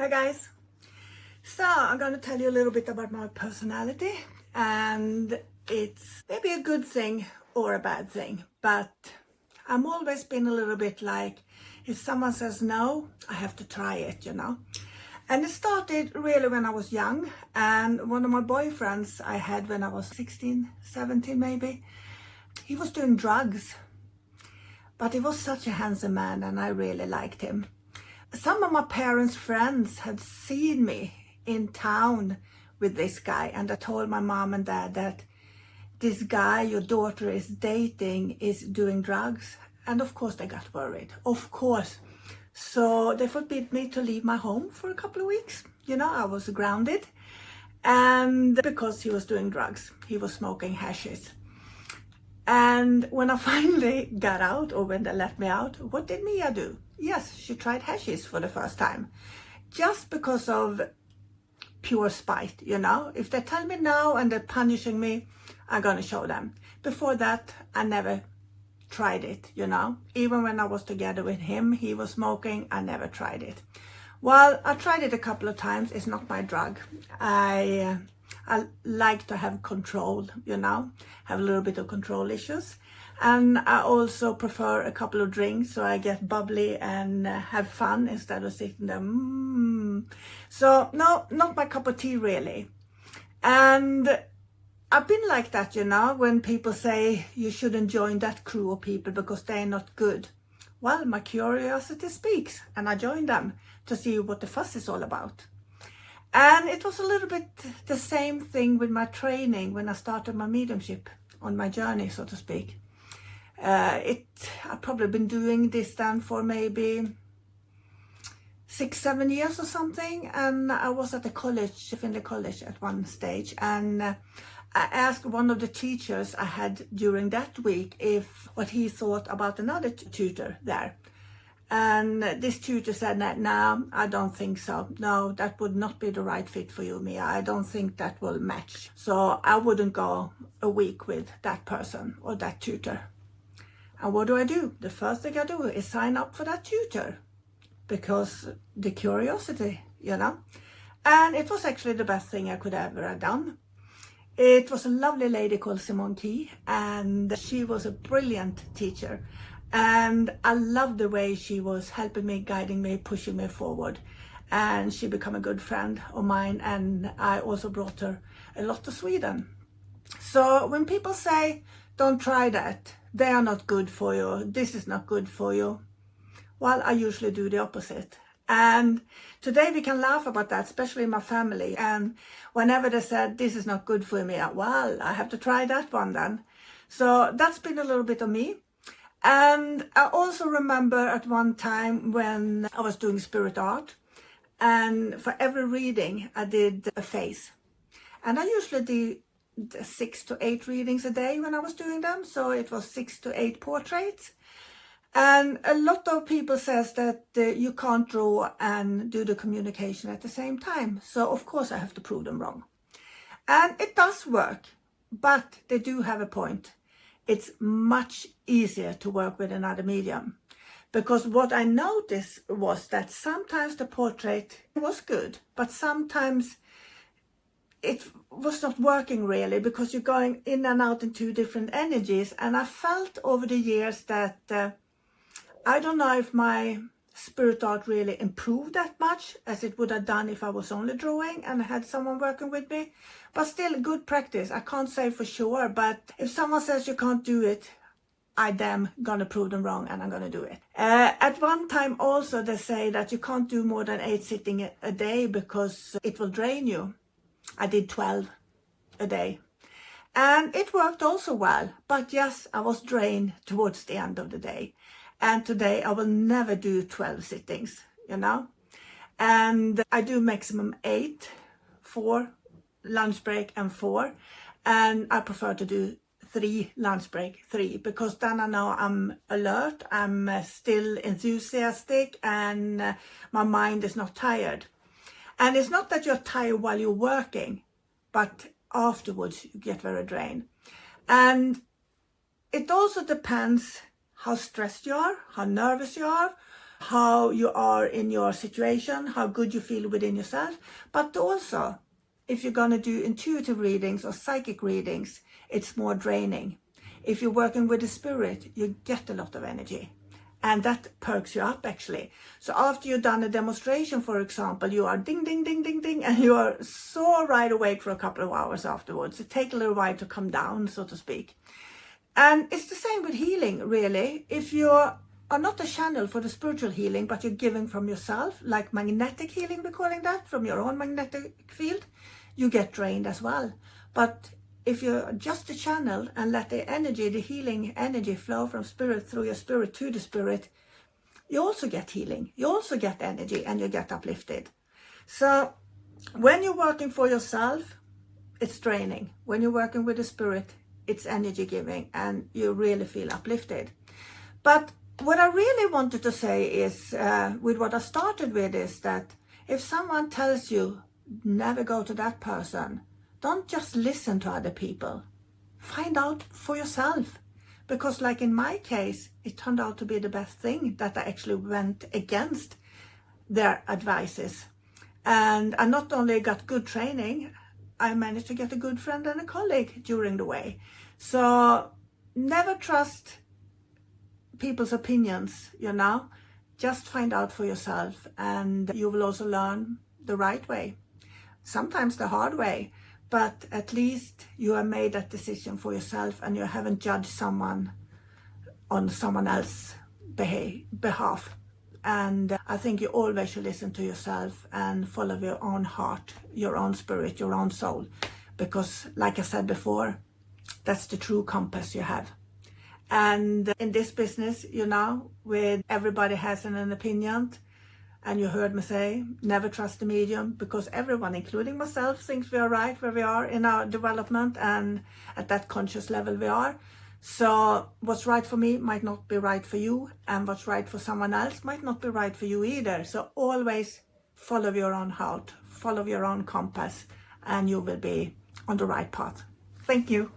Hi guys. So I'm going to tell you a little bit about my personality, and it's maybe a good thing or a bad thing, but I'm always been a little bit like, if someone says no, I have to try it, And it started really when I was young, and one of my boyfriends I had when I was 16, 17 maybe, he was doing drugs, but he was such a handsome man and I really liked him. Some of my parents' friends had seen me in town with this guy, and I told my mom and dad that this guy your daughter is dating is doing drugs, and of course they got worried, of course. So they forbid me to leave my home for a couple of weeks. I was grounded, and because he was doing drugs, he was smoking hashish. And when I finally got out, or when they let me out, what did Mia do? Yes, she tried hashish for the first time, just because of pure spite, If they tell me no and they're punishing me, I'm gonna show them. Before that, I never tried it, Even when I was together with him, he was smoking, I never tried it. Well, I tried it a couple of times. It's not my drug. I like to have control, have a little bit of control issues. And I also prefer a couple of drinks so I get bubbly and have fun instead of sitting there. So no, not my cup of tea really. And I've been like that, when people say you shouldn't join that crew of people because they're not good. Well, my curiosity speaks and I joined them to see what the fuss is all about. And it was a little bit the same thing with my training when I started my mediumship on my journey, so to speak. I've probably been doing this then for maybe 6-7 years or something. And I was at the college, in the college at one stage, and I asked one of the teachers I had during that week what he thought about another tutor there. And this tutor said, no, I don't think so. No, that would not be the right fit for you, Mia. I don't think that will match. So I wouldn't go a week with that person or that tutor. And what do? The first thing I do is sign up for that tutor, because the curiosity, And it was actually the best thing I could ever have done. It was a lovely lady called Simone Key, and she was a brilliant teacher. And I loved the way she was helping me, guiding me, pushing me forward. And she became a good friend of mine, and I also brought her a lot to Sweden. So when people say, don't try that, they are not good for you, this is not good for you, well, I usually do the opposite. And today we can laugh about that, especially in my family. And whenever they said, this is not good for me, well, I have to try that one then. So that's been a little bit of me. And I also remember at one time when I was doing spirit art, and for every reading I did a face. And I usually did 6 to 8 readings a day when I was doing them. So it was 6 to 8 portraits. And a lot of people says that you can't draw and do the communication at the same time. So of course I have to prove them wrong. And it does work, but they do have a point. It's much easier to work with another medium, because what I noticed was that sometimes the portrait was good, but sometimes it was not working really, because you're going in and out in 2 different energies. And I felt over the years that I don't know if my spirit art really improved that much as it would have done if I was only drawing and I had someone working with me. But still, good practice. I can't say for sure, but if someone says you can't do it, I damn gonna prove them wrong, and I'm gonna do it. At one time also they say that you can't do more than 8 sittings a day because it will drain you. I did 12 a day. And it worked also well, but yes, I was drained towards the end of the day. And today I will never do 12 sittings, And I do maximum 8, 4, lunch break and 4. And I prefer to do 3, lunch break 3, because then I know I'm alert, I'm still enthusiastic, and my mind is not tired. And it's not that you're tired while you're working, but afterwards you get very drained. And it also depends how stressed you are, how nervous you are, how you are in your situation, how good you feel within yourself. But also, if you're going to do intuitive readings or psychic readings, it's more draining. If you're working with the spirit, you get a lot of energy. And that perks you up, actually. So after you've done a demonstration, for example, you are ding, ding, ding, ding, ding, and you are so wide awake for a couple of hours afterwards. It takes a little while to come down, so to speak. And it's the same with healing, really. If you are not a channel for the spiritual healing, but you're giving from yourself, like magnetic healing, we're calling that, from your own magnetic field, you get drained as well. But if you're just a channel and let the energy, the healing energy flow from spirit through your spirit to the spirit, you also get healing, you also get energy, and you get uplifted. So when you're working for yourself, it's draining. When you're working with the spirit, it's energy giving, and you really feel uplifted. But what I really wanted to say is, with what I started with, is that if someone tells you, never go to that person, don't just listen to other people. Find out for yourself. Because like in my case, it turned out to be the best thing that I actually went against their advices. And I not only got good training, I managed to get a good friend and a colleague during the way. So never trust people's opinions, Just find out for yourself, and you will also learn the right way. Sometimes the hard way, but at least you have made that decision for yourself, and you haven't judged someone on someone else's behalf. And I think you always should listen to yourself and follow your own heart, your own spirit, your own soul. Because like I said before, that's the true compass you have. And in this business, with everybody has an opinion, and you heard me say, never trust the medium, because everyone, including myself, thinks we are right where we are in our development and at that conscious level we are. So what's right for me might not be right for you, and what's right for someone else might not be right for you either. So always follow your own heart, follow your own compass, and you will be on the right path. Thank you.